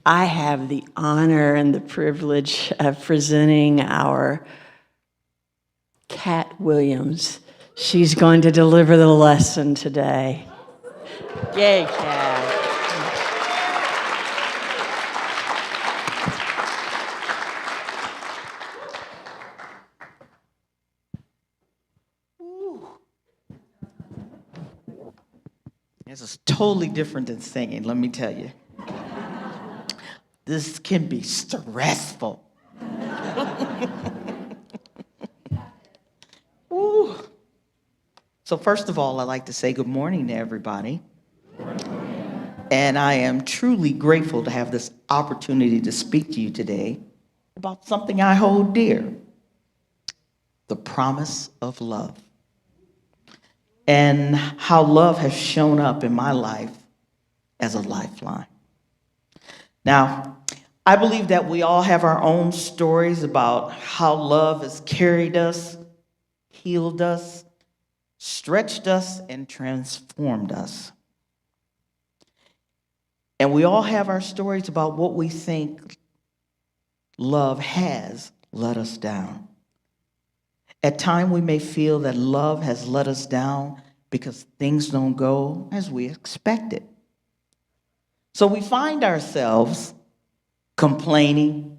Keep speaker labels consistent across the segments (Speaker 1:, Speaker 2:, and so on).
Speaker 1: I have the honor and the privilege of presenting our Kat Williams. She's going to deliver the lesson today. Yay, Kat.
Speaker 2: This is totally different than singing, let me tell you. This can be stressful. Ooh. So first of all, I'd like to say good morning to everybody. And I am truly grateful to have this opportunity to speak to you today about something I hold dear, the promise of love, and how love has shown up in my life as a lifeline. Now, I believe that we all have our own stories about how love has carried us, healed us, stretched us, and transformed us. And we all have our stories about what we think love has let us down. At times, we may feel that love has let us down because things don't go as we expected. So we find ourselves complaining,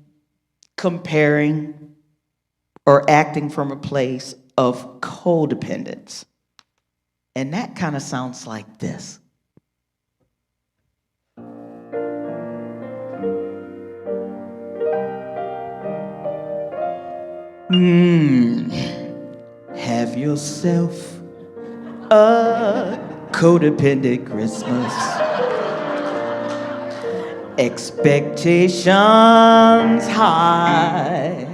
Speaker 2: comparing, or acting from a place of codependence. And that kind of sounds like this. Have yourself a codependent Christmas. Expectations high.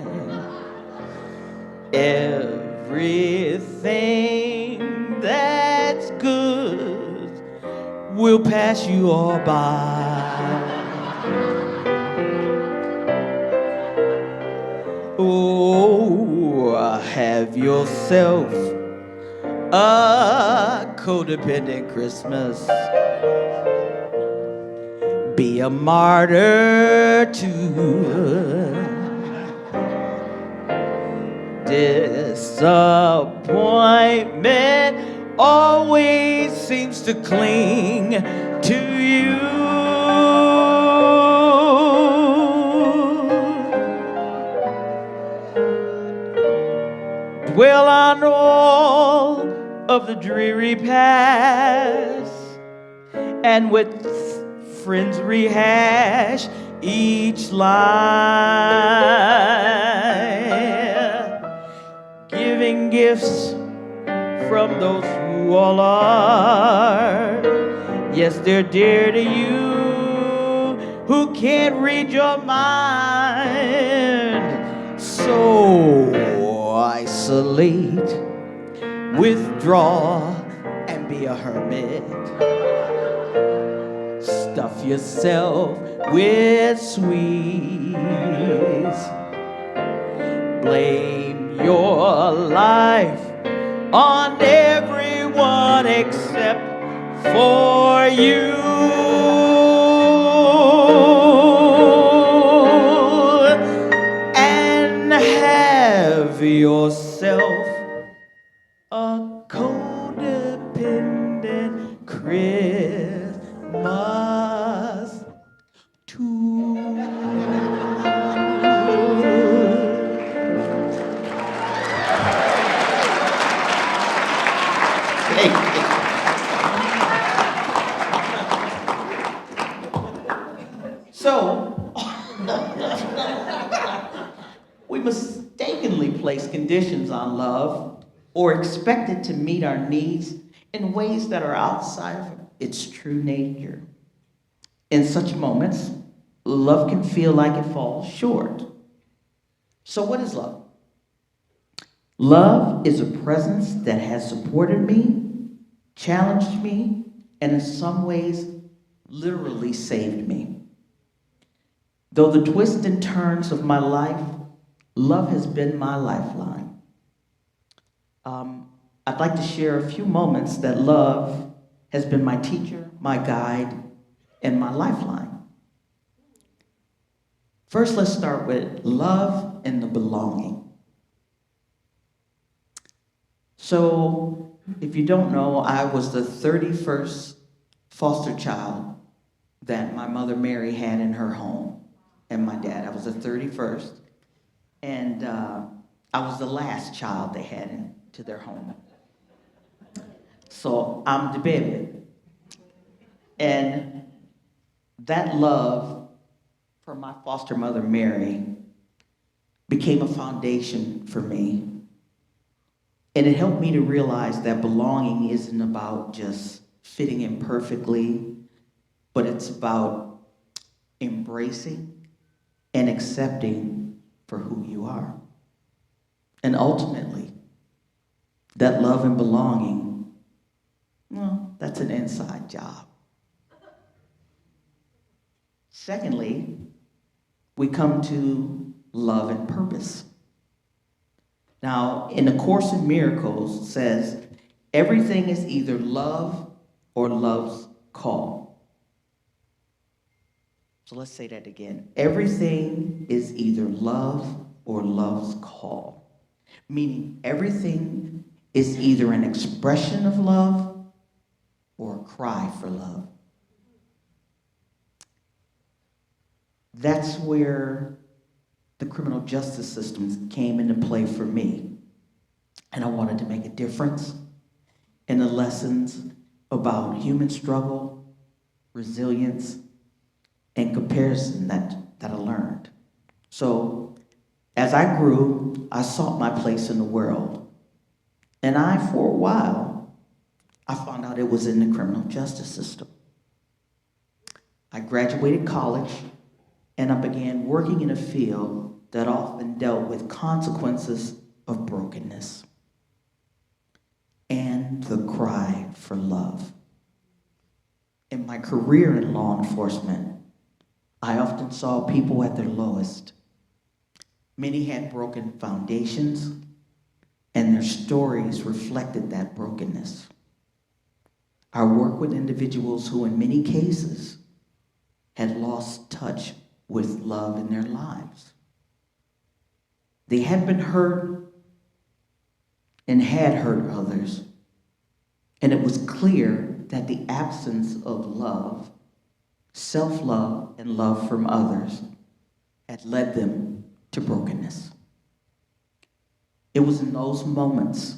Speaker 2: Everything that's good will pass you all by. Oh, have yourself a codependent Christmas. Be a martyr to disappointment. Always seems to cling to you. Dwell on all of the dreary past, and with friends rehash each line, giving gifts from those who all are, yes, they're dear to you, who can't read your mind. So isolate, withdraw, and be a hermit. Stuff yourself with sweets. Blame your life on everyone except for you. And have yourself a codependent Christmas too. So, we mistakenly place conditions on love or expect it to meet our needs in ways that are outside of its true nature. In such moments, love can feel like it falls short. So what is love? Love is a presence that has supported me, challenged me, and in some ways, literally saved me. Though the twists and turns of my life, love has been my lifeline. I'd like to share a few moments that love has been my teacher, my guide, and my lifeline. First, let's start with love and the belonging. So, if you don't know, I was the 31st foster child that my mother Mary had in her home, and my dad. I was the 31st, and I was the last child they had into their home. So I'm the baby. And that love for my foster mother, Mary, became a foundation for me. And it helped me to realize that belonging isn't about just fitting in perfectly, but it's about embracing and accepting for who you are. And ultimately, that love and belonging, well, that's an inside job. Secondly, we come to love and purpose. Now, in the Course in Miracles, it says, everything is either love or love's call. So let's say that again. Everything is either love or love's call. Meaning everything is either an expression of love or a cry for love. That's where the criminal justice system came into play for me. And I wanted to make a difference in the lessons about human struggle, resilience, and comparison that I learned. So as I grew, I sought my place in the world. And for a while, I found out it was in the criminal justice system. I graduated college, and I began working in a field that often dealt with consequences of brokenness and the cry for love. In my career in law enforcement, I often saw people at their lowest. Many had broken foundations, and their stories reflected that brokenness. I work with individuals who, in many cases, had lost touch with love in their lives. They had been hurt and had hurt others, and it was clear that the absence of love, self-love, and love from others had led them to brokenness. It was in those moments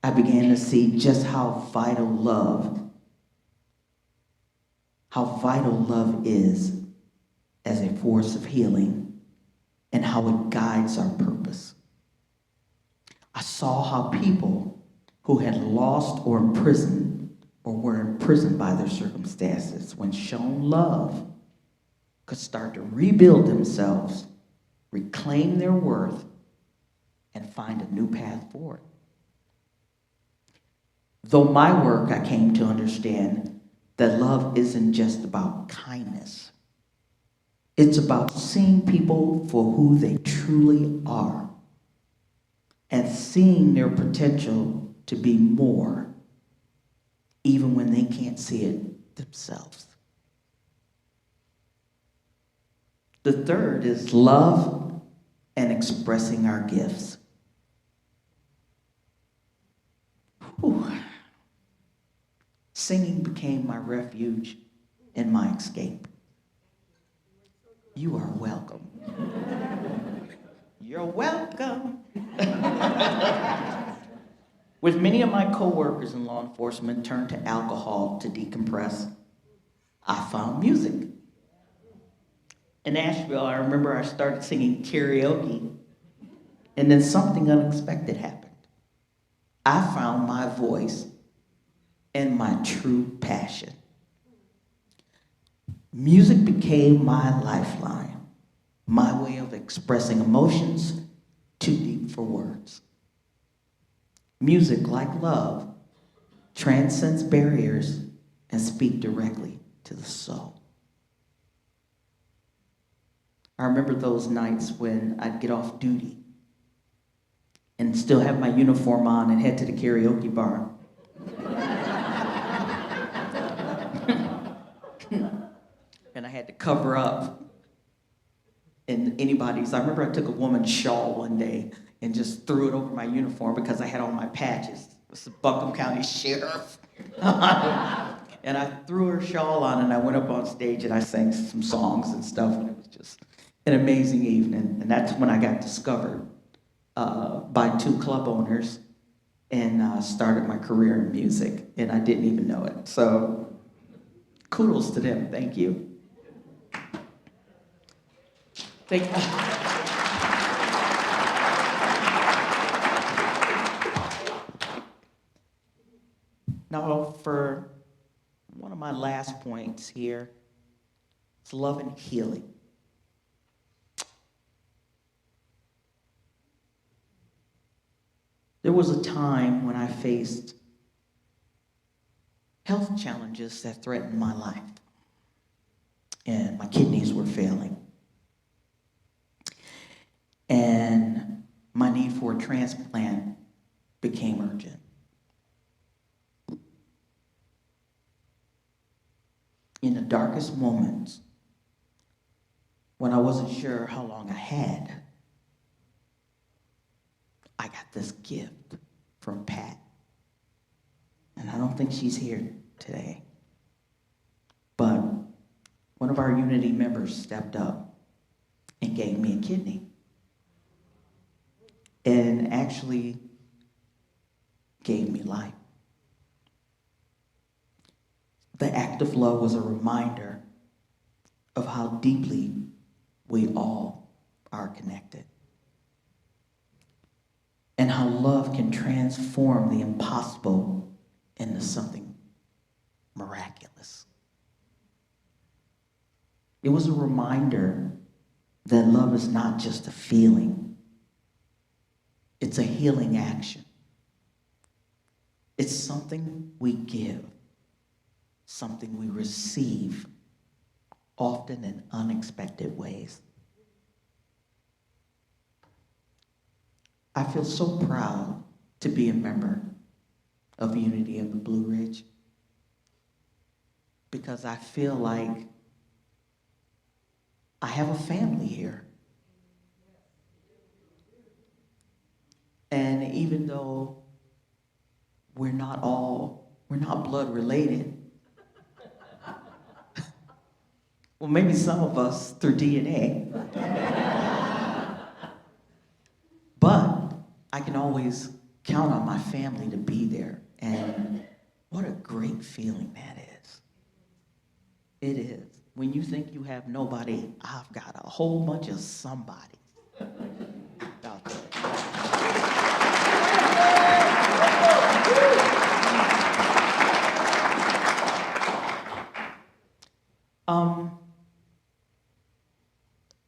Speaker 2: I began to see just how vital love is as a force of healing and how it guides our purpose. I saw how people who had lost or were imprisoned by their circumstances, when shown love, could start to rebuild themselves, reclaim their worth, and find a new path forward. Though my work, I came to understand that love isn't just about kindness. It's about seeing people for who they truly are and seeing their potential to be more, even when they can't see it themselves. The third is love and expressing our gifts. Whew. Singing became my refuge and my escape. You are welcome. You're welcome. With many of my coworkers in law enforcement turned to alcohol to decompress, I found music. In Asheville, I remember I started singing karaoke, and then something unexpected happened. I found my voice and my true passion. Music became my lifeline, my way of expressing emotions too deep for words. Music, like love, transcends barriers and speaks directly to the soul. I remember those nights when I'd get off duty and still have my uniform on and head to the karaoke bar. And I had to cover up And I remember I took a woman's shawl one day and just threw it over my uniform because I had all my patches. It was the Buncombe County Sheriff. And I threw her shawl on and I went up on stage and I sang some songs and stuff. And it was just an amazing evening. And that's when I got discovered by 2 club owners and started my career in music. And I didn't even know it. So kudos to them. Thank you. Thank you. Now, for one of my last points here, it's love and healing. There was a time when I faced health challenges that threatened my life, and my kidneys were failing. And my need for a transplant became urgent. In the darkest moments, when I wasn't sure how long I had, I got this gift from Pat. And I don't think she's here today. But one of our Unity members stepped up and gave me a kidney. And actually gave me life. The act of love was a reminder of how deeply we all are connected. And how love can transform the impossible into something miraculous. It was a reminder that love is not just a feeling. It's a healing action. It's something we give, something we receive, often in unexpected ways. I feel so proud to be a member of Unity of the Blue Ridge because I feel like I have a family here. And even though we're not blood related, well, maybe some of us through DNA, but I can always count on my family to be there. And what a great feeling that is. It is. When you think you have nobody, I've got a whole bunch of somebody out there.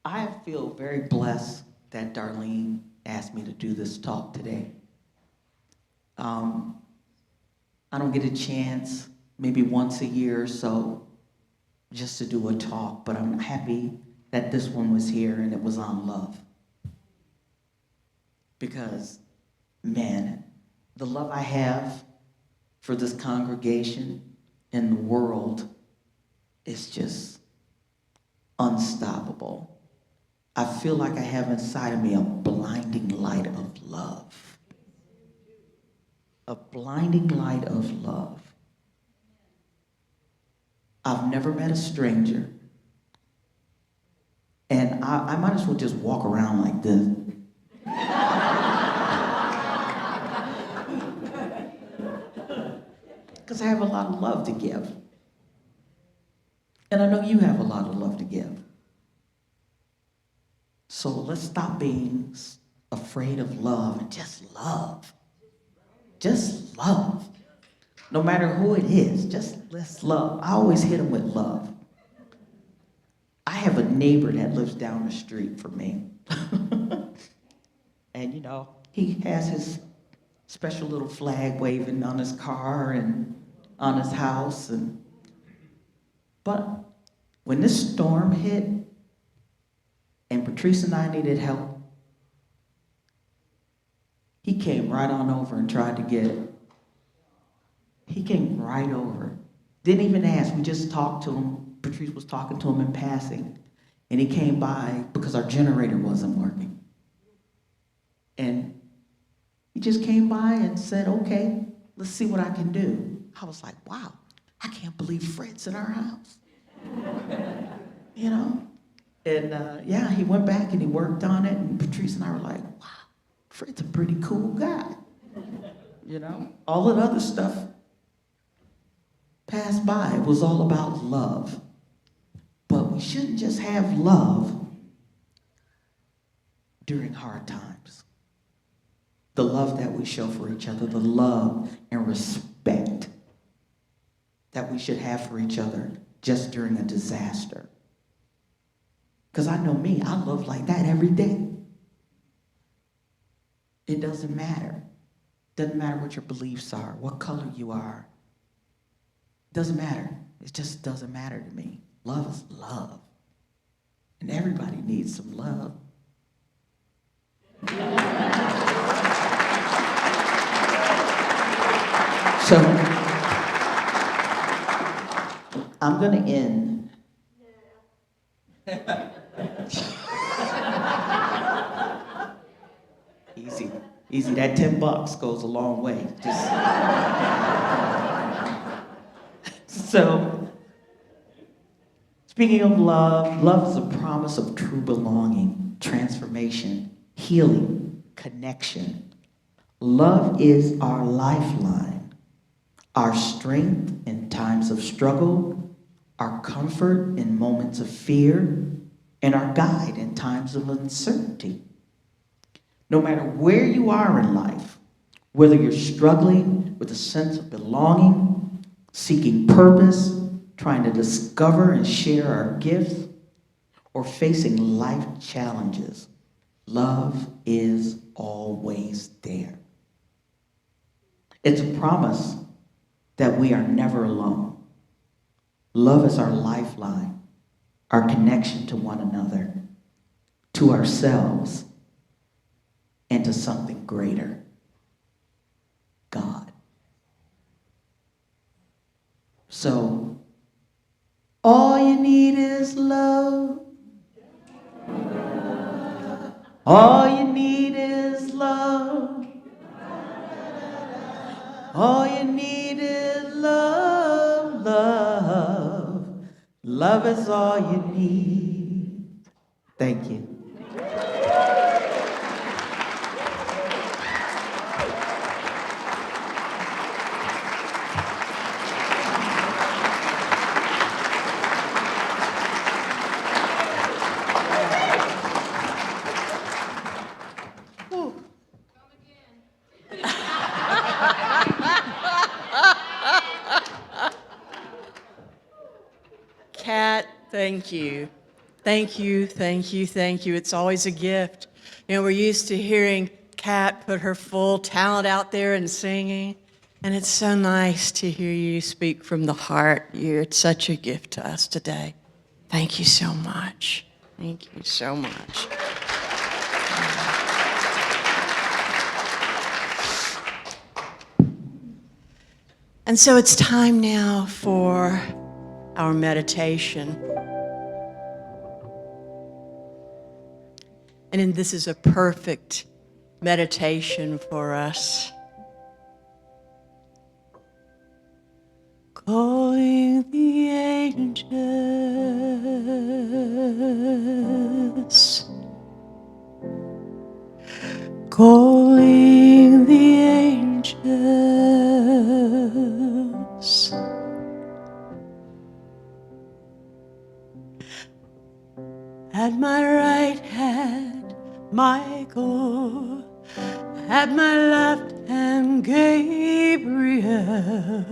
Speaker 2: I feel very blessed that Darlene asked me to do this talk today. I don't get a chance, maybe once a year or so, just to do a talk, but I'm happy that this one was here and it was on love. Because, man, the love I have for this congregation and the world is just unstoppable. I feel like I have inside of me a blinding light of love. A blinding light of love. I've never met a stranger, and I might as well just walk around like this. Because I have a lot of love to give. And I know you have a lot of love to give. So let's stop being afraid of love and just love. Just love. No matter who it is, just let's love. I always hit them with love. I have a neighbor that lives down the street from me. And you know, he has his special little flag waving on his car and on his house. But when this storm hit and Patrice and I needed help, he came right on over and tried to get it. He came right over. Didn't even ask. We just talked to him. Patrice was talking to him in passing. And he came by because our generator wasn't working. And he just came by and said, okay, let's see what I can do. I was like, wow, I can't believe Fred's in our house. You know? And yeah, he went back and he worked on it, and Patrice and I were like, wow, Fred's a pretty cool guy. You know? All that other stuff passed by. It was all about love. But we shouldn't just have love during hard times. The love that we show for each other, the love and respect that we should have for each other just during a disaster. Because I know me, I love like that every day. It doesn't matter. Doesn't matter what your beliefs are, what color you are. Doesn't matter. It just doesn't matter to me. Love is love. And everybody needs some love. So, I'm going to end. Easy. Easy. That $10 goes a long way. So, speaking of love, love is a promise of true belonging, transformation, healing, connection. Love is our lifeline, our strength in times of struggle, our comfort in moments of fear, and our guide in times of uncertainty. No matter where you are in life, whether you're struggling with a sense of belonging, seeking purpose, trying to discover and share our gifts, or facing life challenges, love is always there. It's a promise that we are never alone. Love is our lifeline, our connection to one another, to ourselves, and to something greater, God. So, all you need is love. All you need is love. All you need is love, love. Love is all you need. Thank you.
Speaker 1: Kat, thank you. Thank you, thank you, thank you. It's always a gift. You know, we're used to hearing Kat put her full talent out there and singing, and it's so nice to hear you speak from the heart. It's such a gift to us today. Thank you so much. Thank you so much. And so it's time now for our meditation. And this is a perfect meditation for us. Calling the angels. Calling the angels. At my right hand, Michael. At my left hand, Gabriel.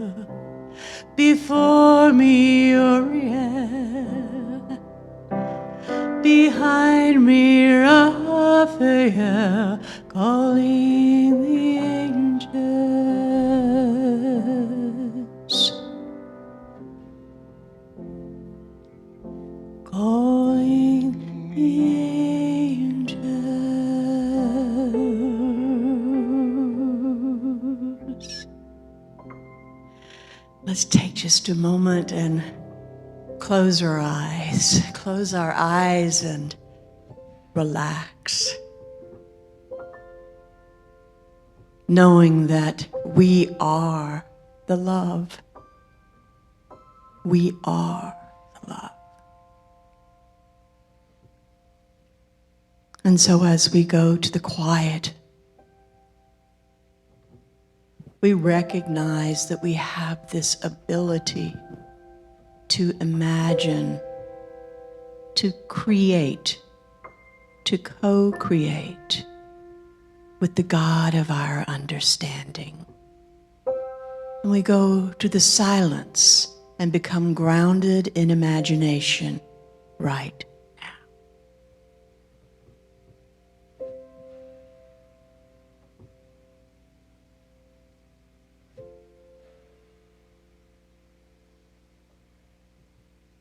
Speaker 1: Before me, Uriel. Behind me, Raphael. Calling the angels. Calling the angels. Let's take just a moment and close our eyes and relax, knowing that we are the love. We are the love. And so as we go to the quiet, we recognize that we have this ability to imagine, to create, to co-create with the God of our understanding. And we go to the silence and become grounded in imagination right now.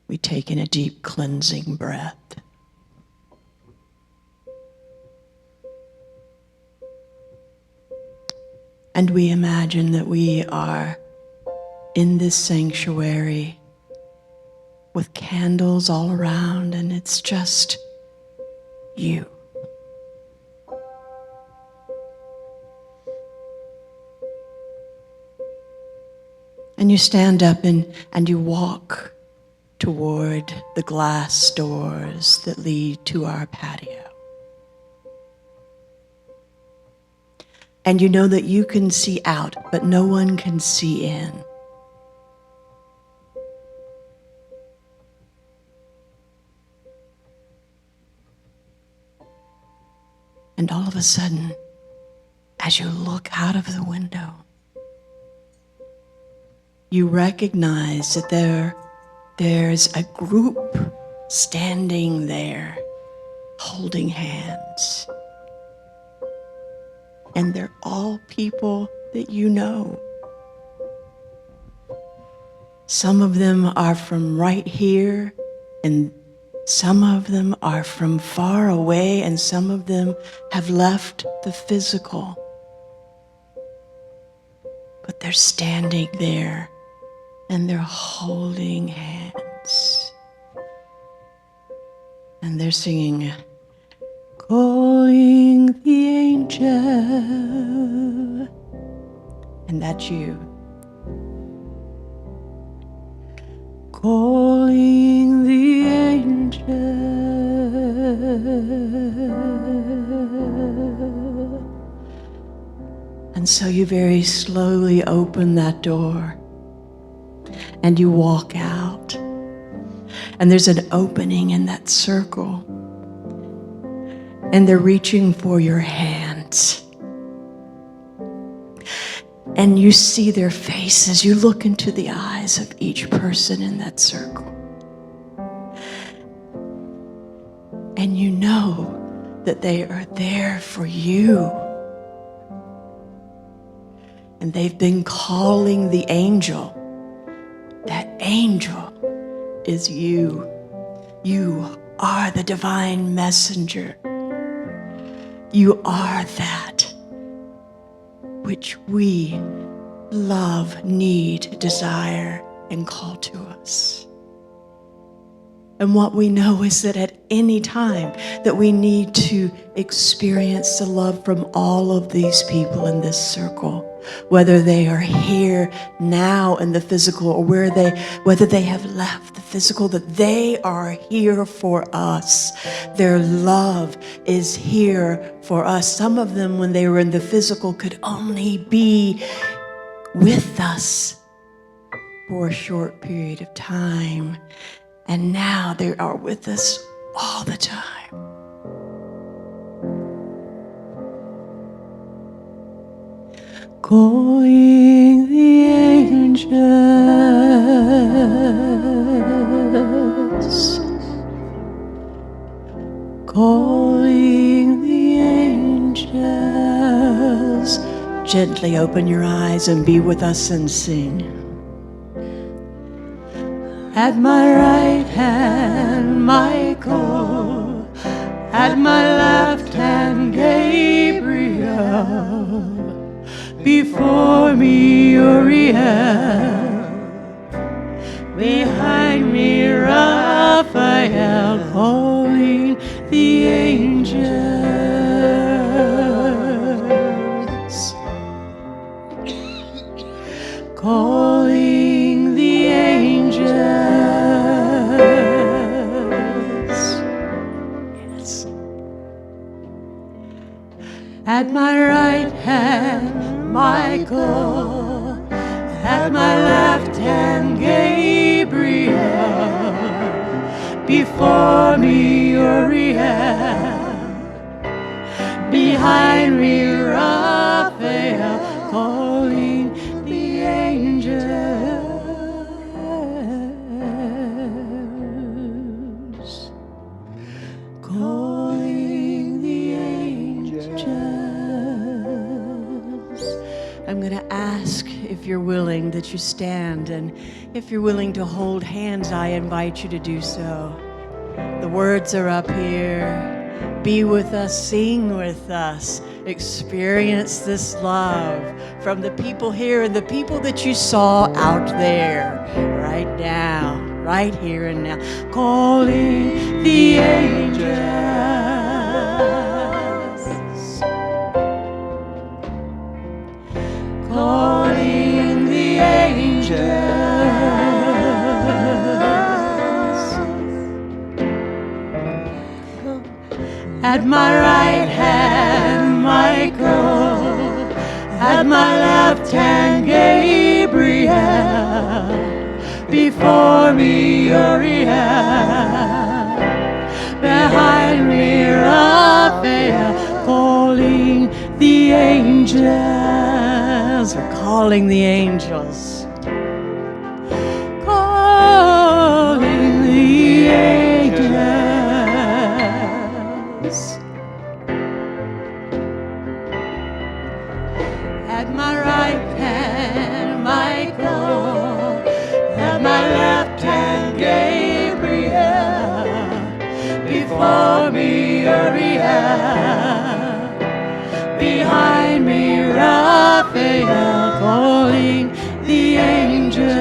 Speaker 1: We take in a deep cleansing breath. And we imagine that we are in this sanctuary with candles all around, and it's just you. And you stand up and you walk toward the glass doors that lead to our patio. And you know that you can see out, but no one can see in. And all of a sudden, as you look out of the window, you recognize that there's a group standing there, holding hands. And they're all people that you know. Some of them are from right here, and some of them are from far away, and some of them have left the physical. But they're standing there, and they're holding hands. And they're singing, "Calling the angel." And that's you. Calling the angel. And so you very slowly open that door and you walk out. And there's an opening in that circle. And they're reaching for your hands. And you see their faces. You look into the eyes of each person in that circle. And you know that they are there for you. And they've been calling the angel. That angel is you. You are the divine messenger. You are that which we love, need, desire, and call to us. And what we know is that at any time that we need to experience the love from all of these people in this circle, whether they are here now in the physical or whether they have left the physical, that they are here for us. Their love is here for us. Some of them, when they were in the physical, could only be with us for a short period of time. And now they are with us all the time. Calling the angels, calling the angels. Gently open your eyes and be with us and sing. At my right hand, Michael. At my left hand, Gabriel. Before me, Uriel. Behind me, Raphael. Raphael, calling the angels, calling the angels. Yes. At my right hand, Michael, at my left hand, Gabriel, before me, Uriel, behind me, Raphael, calling the angels, calling the angels. I'm going to ask if you're willing that you stand, and if you're willing to hold hands, I invite you to do so. The words are up here. Be with us, sing with us, experience this love from the people here and the people that you saw out there, right now, right here and now. Calling the angels, calling the angels. At my right hand, Michael, at my left hand, Gabriel, before me, Uriel, behind me, Raphael, calling the angels. We're calling the angels. Calling the angels. At my right hand, Michael, at my left hand, Gabriel, before me, Uriel, behind me, Raphael, calling the angels,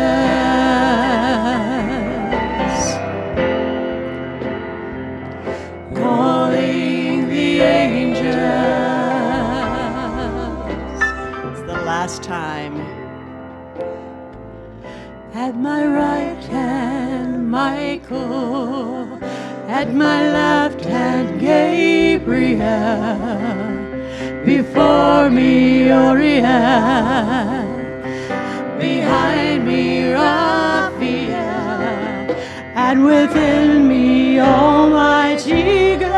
Speaker 1: calling the angels. Last time. At my right hand, Michael, at my left hand, Gabriel, before me, Uriel, behind me, Raphael, and within me, Almighty God,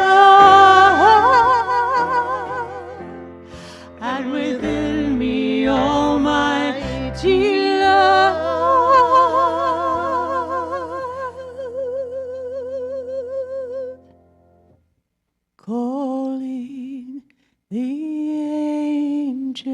Speaker 1: and within me, Almighty love, calling the angels.